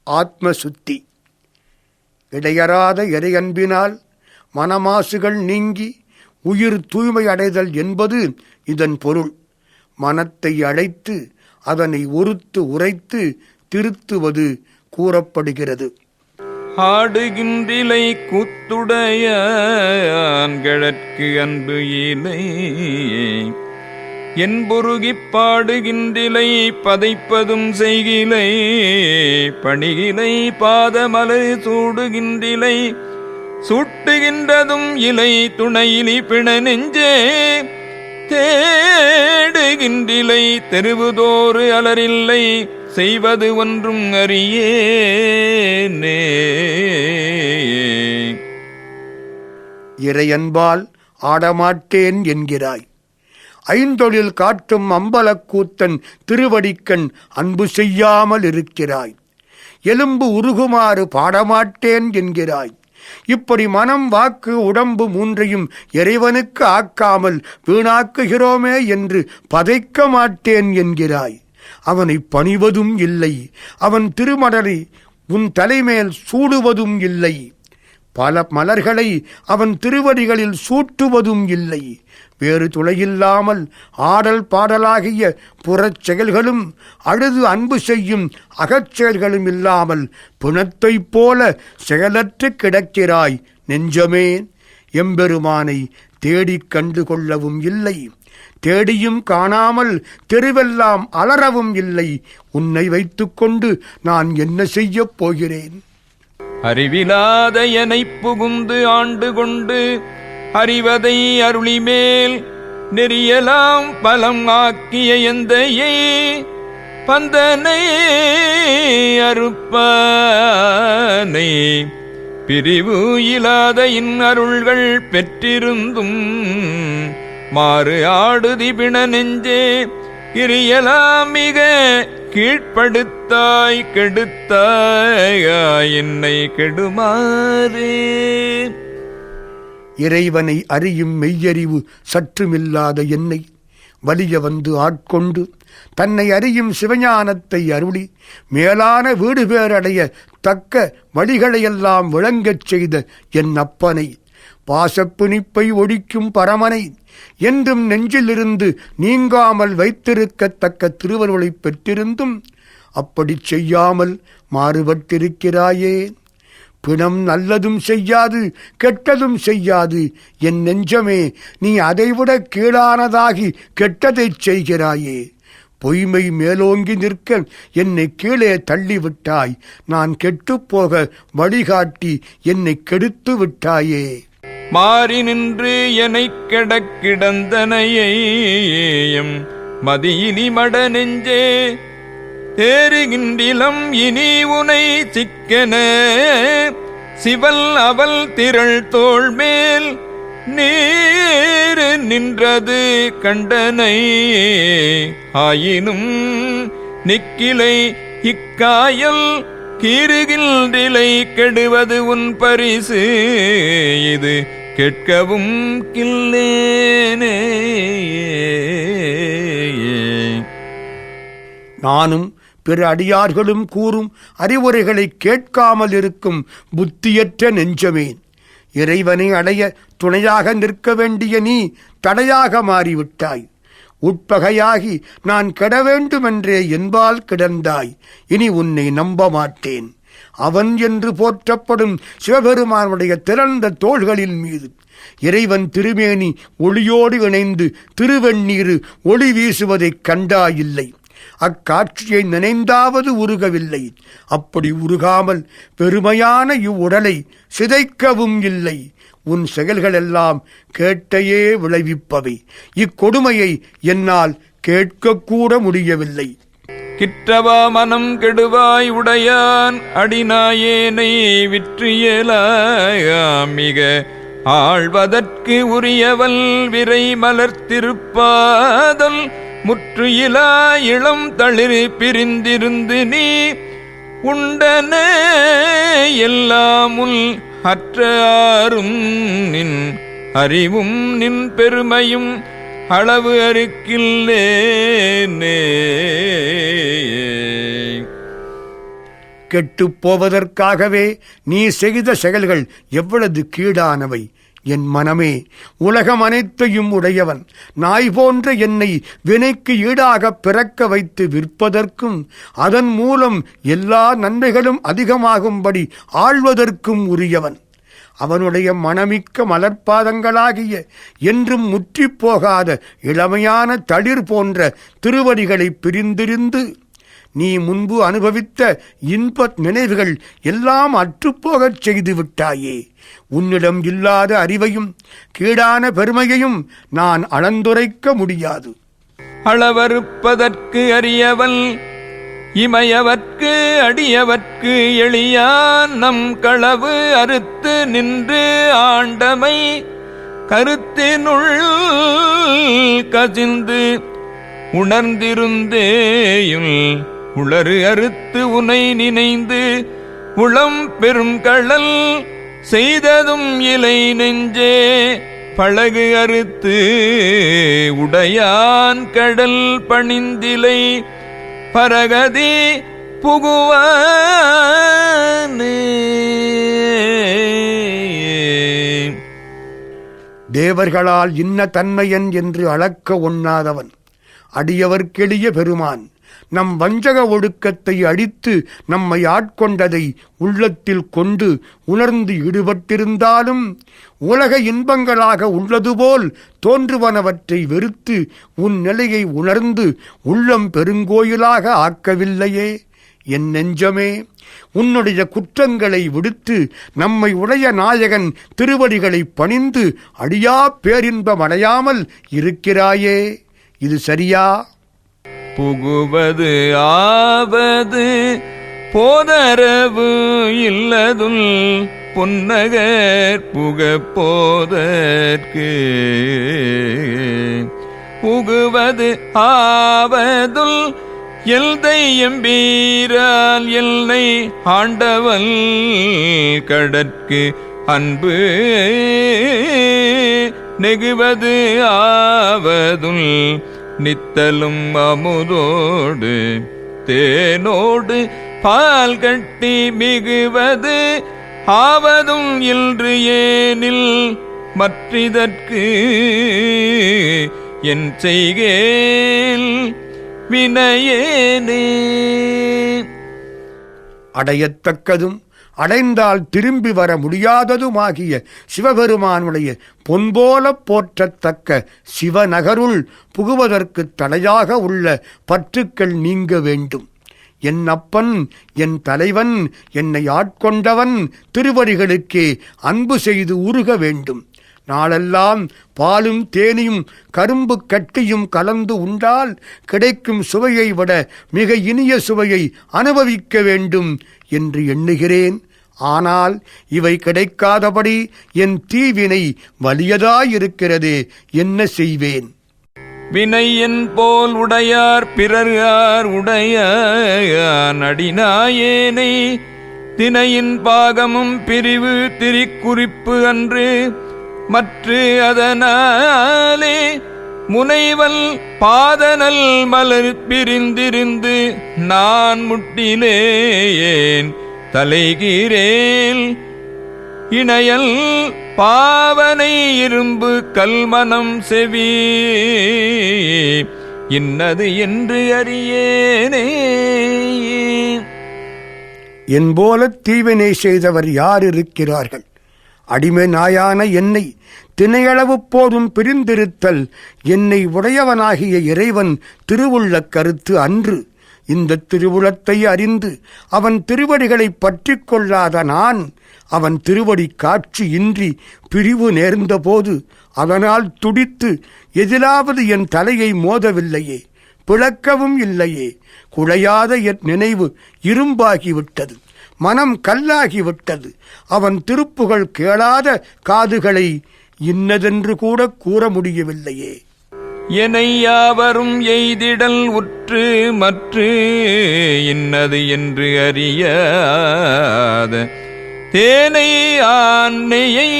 ஆத்ம சுத்தி. இடையறாத இறையன்பினால் மனமாசுகள் நீங்கி உயிர் தூய்மை அடைதல் என்பது இதன் பொருள். மனத்தை அழைத்து அதனை ஒருத்து உரைத்து திருத்துவது கூறப்படுகிறது. ஆடுகின்றிலை கூத்துடைய ஆண்கழற்கு அன்பு இலை என்பொருகிப் பாடுகின்றிலை பதைப்பதும் செய்கிலை பணிகிலை பாதமலர் சூடுகின்றிலை சூட்டுகின்றதும் இலை துணையிலி பிண நெஞ்சே தேடுகின்றிலை தெருவுதோறு அலரில்லை செய்வது ஒன்றும் அறியேனே. இறையன்பால் ஆடமாட்டேன் என்கிறாய். ஐந்தொழில் காட்டும் அம்பலக்கூத்தன் திருவடிக்கண் அன்பு செய்யாமல் இருக்கிறாய். எலும்பு உருகுமாறு பாடமாட்டேன் என்கிறாய். இப்படி மனம் வாக்கு உடம்பு மூன்றையும் இறைவனுக்கு ஆக்காமல் வீணாக்குகிறோமே என்று பதைக்க மாட்டேன் என்கிறாய். அவனை பணிவதும் இல்லை, அவன் திருமடலை உன் தலைமேல் சூடுவதும் இல்லை, பல மலர்களை அவன் திருவடிகளில் சூட்டுவதும் இல்லை. வேறு துளையில்லாமல் ஆடல் பாடலாகிய புறச் செயல்களும் அழுது அன்பு செய்யும் அகச்செயல்களும் இல்லாமல் பிணத்தைப் போல செயலற்று கிடக்கிறாய் நெஞ்சமே. எம்பெருமானை தேடிக் கண்டு கொள்ளவும் இல்லை, தேடியும் காணாமல் தெருவெல்லாம் அலறவும் இல்லை. உன்னை வைத்துக்கொண்டு நான் என்ன செய்யப் போகிறேன்? அறிவிலாத எனைப் புகுந்து ஆண்டு கொண்டு அறிவதை அருளிமேல் நெறியலாம் பலம் ஆக்கிய எந்தையை பந்தனை அறுப்பானை பிரிவு இலாத இன்னருள்கள் பெற்றிருந்தும் மாறு ஆடுதி பிண நெஞ்சே கிரியலாம் மிக கீழ்ப்படுத்தாய் கெடுத்தாய் என்னை கெடுமாறே. இறைவனை அறியும் மெய்யறிவு சற்றுமில்லாத என்னை வலிய வந்து ஆட்கொண்டு தன்னை அறியும் சிவஞானத்தை அருளி மேலான வீடு பேரடைய தக்க வழிகளையெல்லாம் விளங்கச் செய்த என் அப்பனை, பாசப்பிணிப்பை ஒழிக்கும் பரமனை, என்றும் நெஞ்சிலிருந்து நீங்காமல் வைத்திருக்கத்தக்க திருவருளை பெற்றிருந்தும் அப்படி செய்யாமல் மாறுபட்டிருக்கிறாயே. பிணம் நல்லதும் செய்யாது கெட்டதும் செய்யாது. என் நெஞ்சமே, நீ அதைவிட கீழானதாகி கெட்டதைச் செய்கிறாயே. பொய்மை மேலோங்கி நிற்க என்னை கீழே தள்ளிவிட்டாய். நான் கெட்டுப்போக வழிகாட்டி என்னை கெடுத்து விட்டாயே. மாறி நின்று எனக் கிடக்கிடந்தனையம் மதியிலி மட நெஞ்சே தேறுகின்றிலம் இனி உனை சிக்கன சிவல் அவல் திரள் தோள் மேல் நீரு நின்றது கண்டனை ஆயினும் நிக்கிலை இக்காயல் கீறுகின்றிலை கெடுவது உன் பரிசு இது கேட்கவும் கில்லேனே. நானும் பிற அடியார்களும் கூறும் அறிவுரைகளை கேட்காமல் இருக்கும் புத்தியற்ற நெஞ்சமேன். இறைவனை அடைய துணையாக நிற்க வேண்டிய நீ தடையாக மாறிவிட்டாய். உட்பகையாகி நான் கெட வேண்டுமென்றே என்பால் கிடந்தாய். இனி உன்னை நம்ப மாட்டேன். அவன் என்று போற்றப்படும் சிவபெருமானுடைய திறந்த தோள்களின் மீது இறைவன் திருமேனி ஒளியோடு இணைந்து திருவெண்ணீரு ஒளி வீசுவதைக் கண்டாயில்லை. அக்காட்சியை நினைந்தாவது உருகவில்லை. அப்படி உருகாமல் பெருமையான இவ்வுடலை சிதைக்கவும் இல்லை. உன் செயல்களெல்லாம் கேட்டையே விளைவிப்பவை. இக்கொடுமையை என்னால் கேட்கக்கூட முடியவில்லை. கிற்றவா மனம் கெடுவாய் உடையான் அடிநாயேனை விற்றியலாமிக ஆழ்வதற்கு உரியவல் விரை மலர்த்திருப்பாதல் முற்று இலா இளம் தளிர் பிரிந்திருந்து நீ உண்டன எல்லாமுல் அற்றாரும் நின் அறிவும் நின் பெருமையும் அளவு அறுக்கில்லேனே. கெட்டுப் போவதற்காகவே நீ செய்த செயல்கள் எவ்வளவு கீடானவை. என் மனமே, உலகம் அனைத்தையும் உடையவன். நாய் போன்ற என்னை வினைக்கு ஈடாக பிறக்க வைத்து விற்பதற்கும் அதன் மூலம் எல்லா நன்மைகளும் அதிகமாகும்படி ஆள்வதற்கும் உரியவன். அவனுடைய மனமிக்க மலர்பாதங்களாகிய என்றும் முற்றிப்போகாத இளமையான தளிர் போன்ற திருவடிகளை பிரிந்திருந்து நீ முன்பு அனுபவித்த இன்ப நினைவுகள் எல்லாம் அற்றுப்போகச் செய்து விட்டாயே. உன்னிடம் இல்லாத அறிவையும் கீடான பெருமையையும் நான் அளந்துரைக்க முடியாது. அளவறுப்பதற்கு அறியவன் இமையவர்க்கு அடியவர்க்கு எளியான் நம் களவு அறுத்து நின்று ஆண்டமை கருத்தினுள் கசிந்து உணர்ந்திருந்தேயுள் உளறு அறுத்து உனை நினைந்து உளம் பெரும் கழல் செய்ததும் இலை நெஞ்சே பழகு அறுத்து உடையான் கடல் பணிந்திலை பரகதி புகுவானே. தேவர்களால் இன்ன தன்மையன் என்று அளக்க ஒண்ணாதவன் அடியவர்க்கெளிய பெருமான் நம் வஞ்சக ஒடுக்கத்தை அடித்து நம்மை ஆட்கொண்டதை உள்ளத்தில் கொண்டு உணர்ந்து ஈடுபட்டிருந்தாலும் உலக இன்பங்களாக உள்ளதுபோல் தோன்றுவனவற்றை வெறுத்து உன் நிலையை உணர்ந்து உள்ளம் பெருங்கோயிலாக ஆக்கவில்லையே. என் நெஞ்சமே, உன்னுடைய குற்றங்களை விடுத்து நம்மை உடைய நாயகன் திருவடிகளை பணிந்து அடியா பேரின்பம் அடையாமல் இருக்கிறாயே. இது சரியா? புகுவது ஆவது போதரவு இல்லதுள் பொன்னகர் புகப்போதற்கு புகுவது ஆவதுள் எல்தை எம்பீரால் எல்லை ஆண்டவன் கடற்கு அன்பு நெகுவது ஆவதுள் நித்தலும் அமுதோடு தேனோடு பால் கட்டி மிகுவது ஆவதும் இன்று ஏனில் மற்றிதற்கு என் செய்கேல் வினையேனே. அடையத்தக்கதும் அடைந்தால் திரும்பி வர முடியாததுமாகிய சிவபெருமானுடைய பொன்போல போற்றத்தக்க சிவநகருள் புகுவதற்கு தடையாக உள்ள பற்றுக்கள் நீங்க வேண்டும். என் அப்பன், என் தலைவன், என்னை ஆட்கொண்டவன் திருவடிகளுக்கே அன்பு செய்து உருக வேண்டும். நாளெல்லாம் பாலும் தேனியும் கரும்பு கட்டியும் கலந்து உண்டால் கிடைக்கும் சுவையை விட மிக இனிய சுவையை அனுபவிக்க வேண்டும் என்று எண்ணுகிறேன். ஆனால் இவை கிடைக்காதபடி என் தீவினை வலியதாயிருக்கிறதே, என்ன செய்வேன்? வினையன் போல் உடையார் பிறர் உடையான் அடிநாயேனை தினையின் பாகமும் பிரிவு திரிக்குறிப்பு அன்று மற்று அதனாலே முனைவல் பாதனல் மலர் பிரிந்திருந்து நான் முட்டிலேயேன் தலைகீரேல் இணையல் பாவனை இரும்பு கல்மனம் செவி இன்னது என்று அறியேனே. என்போல தீவினை செய்தவர் யார் இருக்கிறார்கள்? அடிமை நாயான என்னை தினையளவு போதும் பிரிந்திருத்தல் என்னை உடையவனாகிய இறைவன் திருவுள்ள கருத்து அன்று. இந்த திருவுளத்தை அறிந்து அவன் திருவடிகளை பற்றி கொள்ளாத நான் அவன் திருவடி காட்சி இன்றி பிரிவு நேர்ந்தபோது அதனால் துடித்து எதிலாவது என் தலையை மோதவில்லையே, பிளக்கவும் இல்லையே. குழையாத என் நினைவு இரும்பாகிவிட்டது, மனம் கல்லாகிவிட்டது. அவன் திருப்புகள் கேளாத காதுகளை இன்னதென்று கூட கூற முடியவில்லையே. என்னை யாவரும் எய்திடல் உற்று மற்று இன்னது என்று அறியாத தேனை ஆன்னையை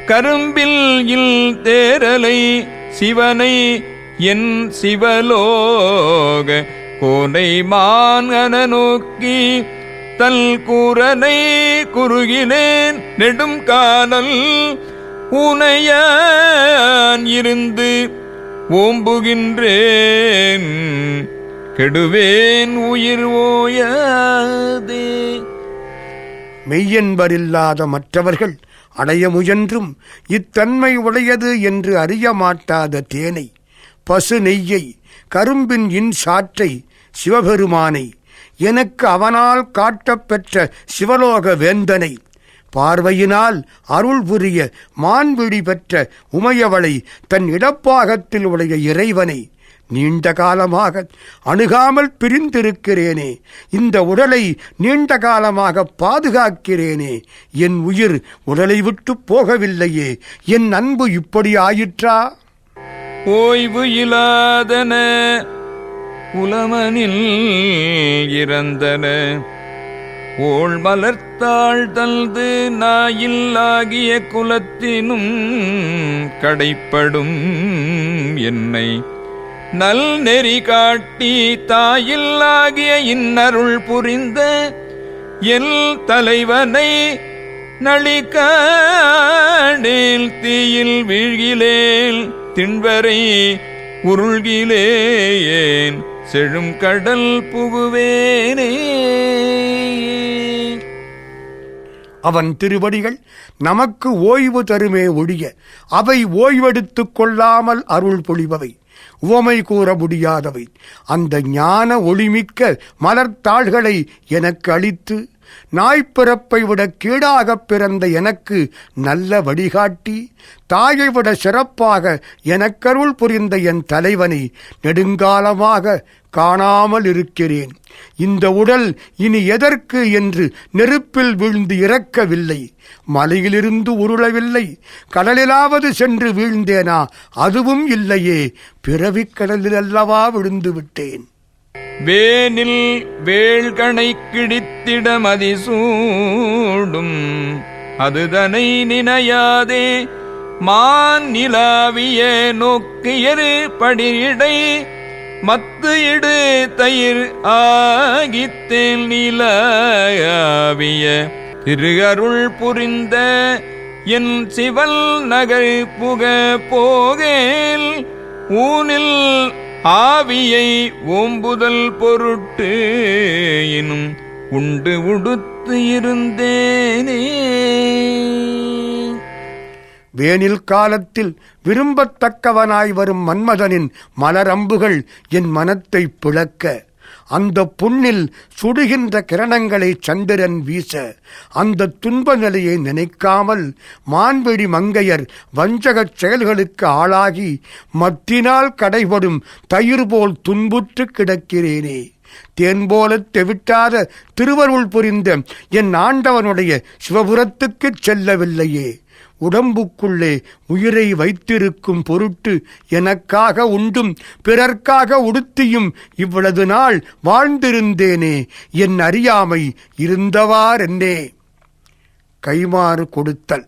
கரும்பில் இல் தேரலை சிவனை என் சிவலோக கோனை மான் அன நோக்கி தல் கூரனை குறுகினேன் நெடும் காணல் உனையான் இருந்து ஓம்புகின்றேன் கெடுவேன் உயிர் ஓயாதே. மெய்யன்பரில்லாத மற்றவர்கள் அடைய முயன்றும் இத்தன்மை உடையது என்று அறிய மாட்டாத தேனை, பசு நெய்யை, கரும்பின் சாற்றை, சிவபெருமானை, எனக்கு அவனால் காட்டப்பெற்ற சிவலோக வேந்தனை, பார்வையினால் அருள் புரிய மான்விழி பெற்ற உமையவளை, தன் இடப்பாகத்தில் உடைய இறைவனை நீண்ட காலமாக அணுகாமல் பிரிந்திருக்கிறேனே, இந்த உடலை நீண்ட காலமாக பாதுகாக்கிறேனே, என் உயிர் உடலை விட்டு போகவில்லையே, என் அன்பு இப்படி ஆயிற்றா? ஓய்வு இலாதன உலமனில் இறந்தன ஓள் மலர்த்தாள் தல்து நாயில்லாகிய குலத்தினும் கடைப்படும் என்னை நல் நெறி காட்டி தாயில்லாகிய இன்னருள் புரிந்த எல் தலைவனை நளிகாடேல் தீயில் வீழ்கிலேல் திண்வரை உருள்கிலேன் செழும் கடல் புகுவேனே. அவன் திருவடிகள் நமக்கு ஓய்வு தருமே ஒழிய அவை ஓய்வெடுத்துக் கொள்ளாமல் அருள் பொழிபவை, உவமை கூற முடியாதவை. அந்த ஞான ஒளிமிக்க மலர்த்தாள்களை எனக்கு அளித்து நாய்ப்பிறப்பை விட கீழாகப் பிறந்த எனக்கு நல்ல வழிகாட்டி தாயை விட சிறப்பாக எனக்கருள் புரிந்த என் தலைவனை நெடுங்காலமாக காணாமல் இருக்கிறேன். இந்த உடல் இனி எதற்கு என்று நெருப்பில் வீழ்ந்து இறக்கவில்லை, மலையிலிருந்து உருளவில்லை, கடலிலாவது சென்று வீழ்ந்தேனா? அதுவும் இல்லையே, பிறவிக் கடலில் அல்லவா விழுந்து விட்டேன். வேனில் வேள்கணை கிடித்திட மதிசூடும் அதுதனை நினையாதே மான் நிலாவிய நோக்கியரு படிடை மத்து இடு தயிர் ஆகித்தேல் நிலாவிய திரு அருள் புரிந்த என் சிவல் நகர் புக போகேல் ஊனில் ஆவியை ஓம்புதல் பொருட்டு எனும் உண்டு உடுத்து இருந்தேனே. வேனில் காலத்தில் விரும்பத்தக்கவனாய் வரும் மன்மதனின் மலரம்புகள் என் மனத்தை பிளக்க, அந்த புண்ணில் சுடுகின்ற கிரணங்களை சந்திரன் வீச, அந்த துன்ப நிலையை நினைக்காமல் மான்வெடி மங்கையர் வஞ்சகச் செயல்களுக்கு ஆளாகி மத்தினால் கடைபடும் தயிர் போல் துன்புற்று கிடக்கிறேனே. தேன்போல தெவிட்டாத திருவருள் புரிந்த என் ஆண்டவனுடைய சிவபுரத்துக்குச் செல்லவில்லையே. உடம்புக்குள்ளே உயிரை வைத்திருக்கும் பொருட்டு எனக்காக உண்டும் பிறர்க்காக உடுத்தியும் இவ்வளவு நாள் வாழ்ந்திருந்தேனே, என் அறியாமை இருந்தவாறென்னே. கைமாறு கொடுத்தல்.